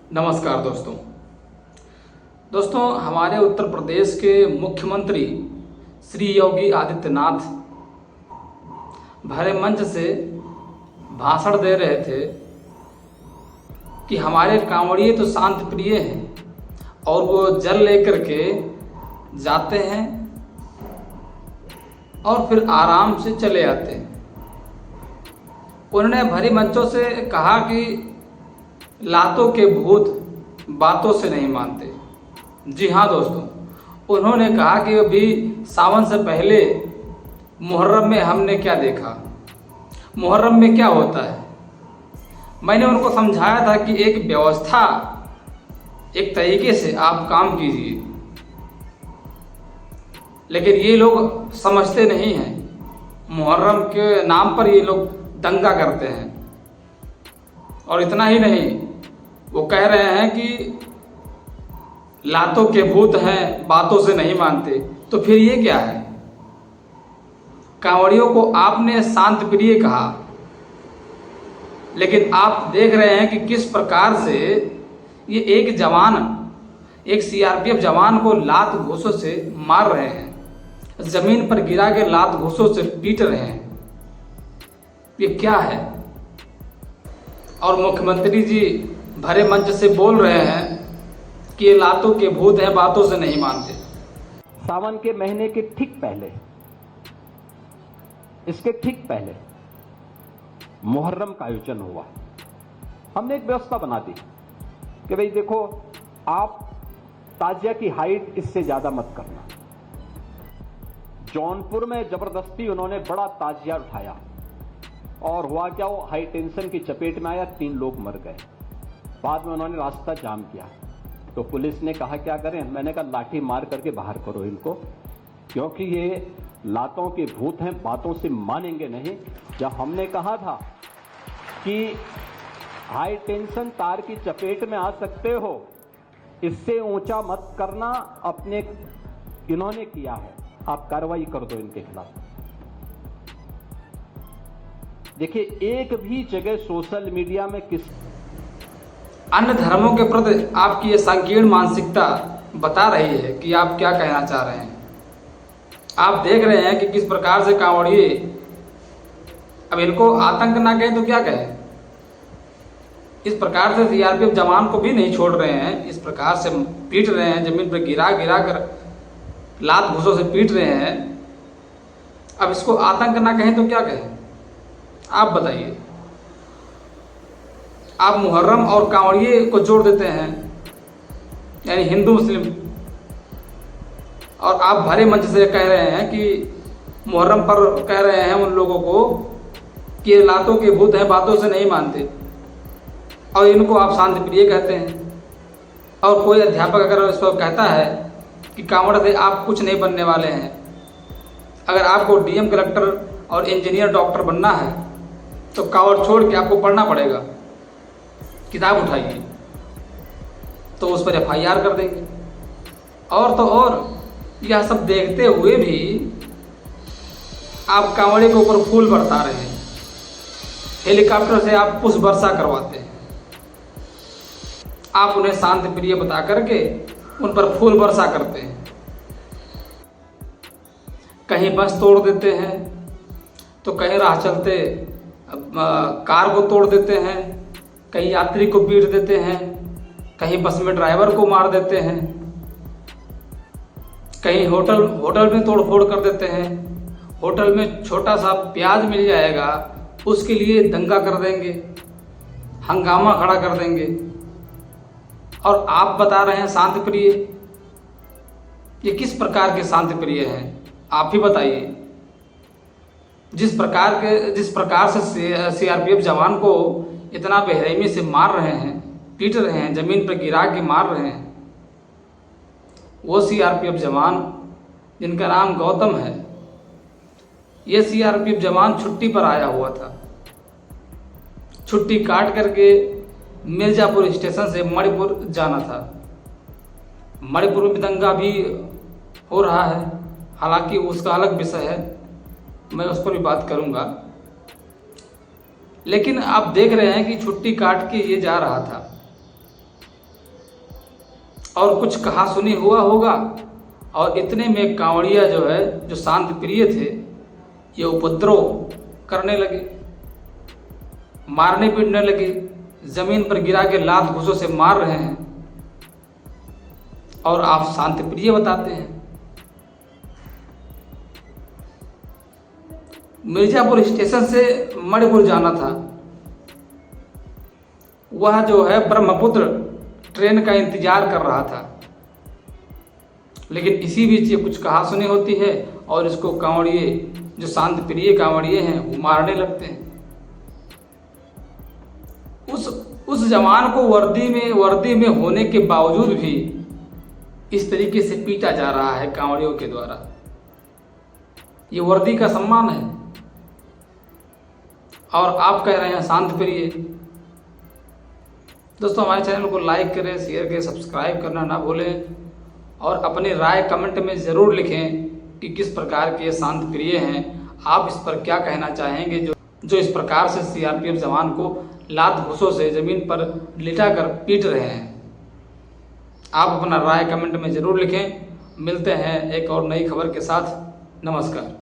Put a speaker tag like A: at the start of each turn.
A: नमस्कार दोस्तों हमारे उत्तर प्रदेश के मुख्यमंत्री श्री योगी आदित्यनाथ भरे मंच से भाषण दे रहे थे कि हमारे कांवड़िए तो शांत प्रिय हैं और वो जल लेकर के जाते हैं और फिर आराम से चले आते हैं। उन्होंने भरी मंचों से कहा कि लातों के भूत बातों से नहीं मानते। जी हाँ दोस्तों, उन्होंने कहा कि अभी सावन से पहले मुहर्रम में हमने क्या देखा, मुहर्रम में क्या होता है। मैंने उनको समझाया था कि एक व्यवस्था, एक तरीके से आप काम कीजिए, लेकिन ये लोग समझते नहीं हैं। मुहर्रम के नाम पर ये लोग दंगा करते हैं और इतना ही नहीं, वो कह रहे हैं कि लातों के भूत हैं, बातों से नहीं मानते। तो फिर ये क्या है? कांवड़ियों को आपने शांत प्रिय कहा, लेकिन आप देख रहे हैं कि किस प्रकार से ये एक जवान, एक सीआरपीएफ जवान को लात घूंसों से मार रहे हैं, जमीन पर गिरा के लात घूंसों से पीट रहे हैं। ये क्या है? और मुख्यमंत्री जी भरे मंच से बोल रहे हैं कि ये लातों के भूत हैं, बातों से नहीं मानते।
B: सावन के महीने के ठीक पहले, इसके ठीक पहले मुहर्रम का आयोजन हुआ। हमने एक व्यवस्था बना दी कि भाई देखो, आप ताजिया की हाइट इससे ज्यादा मत करना। जौनपुर में जबरदस्ती उन्होंने बड़ा ताजिया उठाया और हुआ क्या, वो हाई टेंशन की चपेट में आया, 3 लोग मर गए। बाद में उन्होंने रास्ता जाम किया तो पुलिस ने कहा क्या करें, मैंने कहा लाठी मार करके बाहर करो इनको, क्योंकि ये लातों के भूत हैं, बातों से मानेंगे नहीं। जब हमने कहा था कि हाई टेंशन तार की चपेट में आ सकते हो, इससे ऊंचा मत करना, अपने इन्होंने किया है, आप कार्रवाई कर दो इनके खिलाफ। देखिए, एक भी जगह सोशल मीडिया में किस
A: अन्य धर्मों के प्रति आपकी ये संकीर्ण मानसिकता बता रही है कि आप क्या कहना चाह रहे हैं। आप देख रहे हैं कि किस प्रकार से कांवड़िए, अब इनको आतंक ना कहें तो क्या कहें, इस प्रकार से सीआरपीएफ जवान को भी नहीं छोड़ रहे हैं, इस प्रकार से पीट रहे हैं, जमीन पर गिरा गिरा कर लात घूंसों से पीट रहे हैं। अब इसको आतंक ना कहें तो क्या कहें, आप बताइए। आप मुहर्रम और कांवड़िए को जोड़ देते हैं, यानी हिंदू मुस्लिम, और आप भरे मंच से कह रहे हैं कि मुहर्रम पर कह रहे हैं उन लोगों को कि ये लातों के भूत हैं, बातों से नहीं मानते, और इनको आप शांति प्रिय कहते हैं। और कोई अध्यापक अगर इसको कहता है कि कांवड़ से आप कुछ नहीं बनने वाले हैं, अगर आपको डीएम, कलेक्टर और इंजीनियर, डॉक्टर बनना है तो कांवड़ छोड़ के आपको पढ़ना पड़ेगा, किताब उठाइए, तो उस पर एफआईआर कर देंगे। और तो और यह सब देखते हुए भी आप कांवड़े के ऊपर फूल बरसा रहे हैं, हेलीकॉप्टर से आप पुष्प वर्षा करवाते हैं, आप उन्हें शांति प्रिय बता करके उन पर फूल वर्षा करते हैं। कहीं बस तोड़ देते हैं तो कहीं राह चलते कार को तोड़ देते हैं, कहीं यात्री को पीट देते हैं, कहीं बस में ड्राइवर को मार देते हैं, कहीं होटल में तोड़ फोड़ कर देते हैं। होटल में छोटा सा प्याज मिल जाएगा, उसके लिए दंगा कर देंगे, हंगामा खड़ा कर देंगे, और आप बता रहे हैं शांति प्रिय। ये किस प्रकार के शांति प्रिय हैं, आप ही बताइए। जिस प्रकार से सीआरपीएफ जवान को इतना बेरहमी से मार रहे हैं, पीट रहे हैं, जमीन पर गिरा के मार रहे हैं, वो सीआरपीएफ जवान जिनका नाम गौतम है, ये सीआरपीएफ जवान छुट्टी पर आया हुआ था। छुट्टी काट करके मिर्जापुर स्टेशन से मणिपुर जाना था। मणिपुर में दंगा भी हो रहा है, हालांकि उसका अलग विषय है, मैं उस पर भी बात करूंगा। लेकिन आप देख रहे हैं कि छुट्टी काट के ये जा रहा था, और कुछ कहा सुनी हुआ होगा, और इतने में कांवड़िया जो है, जो शांत प्रिय थे, ये उपद्रव करने लगे, मारने पीटने लगे, जमीन पर गिरा के लात घूसों से मार रहे हैं, और आप शांत प्रिय बताते हैं। मिर्जापुर स्टेशन से मणिपुर जाना था, वह जो है ब्रह्मपुत्र ट्रेन का इंतजार कर रहा था, लेकिन इसी बीच ये कुछ कहा सुनी होती है और इसको कांवड़िए, जो शांत प्रिय कांवड़िए हैं, वो मारने लगते हैं। उस जवान को वर्दी में होने के बावजूद भी इस तरीके से पीटा जा रहा है कांवड़ियों के द्वारा। ये वर्दी का सम्मान है, और आप कह रहे हैं शांत प्रिय। दोस्तों, हमारे चैनल को लाइक करें, शेयर करें, सब्सक्राइब करना ना भूलें, और अपनी राय कमेंट में ज़रूर लिखें कि किस प्रकार के शांत प्रिय हैं। आप इस पर क्या कहना चाहेंगे, जो इस प्रकार से सीआरपीएफ जवान को लात घूसों से ज़मीन पर लिटा कर पीट रहे हैं। आप अपना राय कमेंट में ज़रूर लिखें। मिलते हैं एक और नई खबर के साथ। नमस्कार।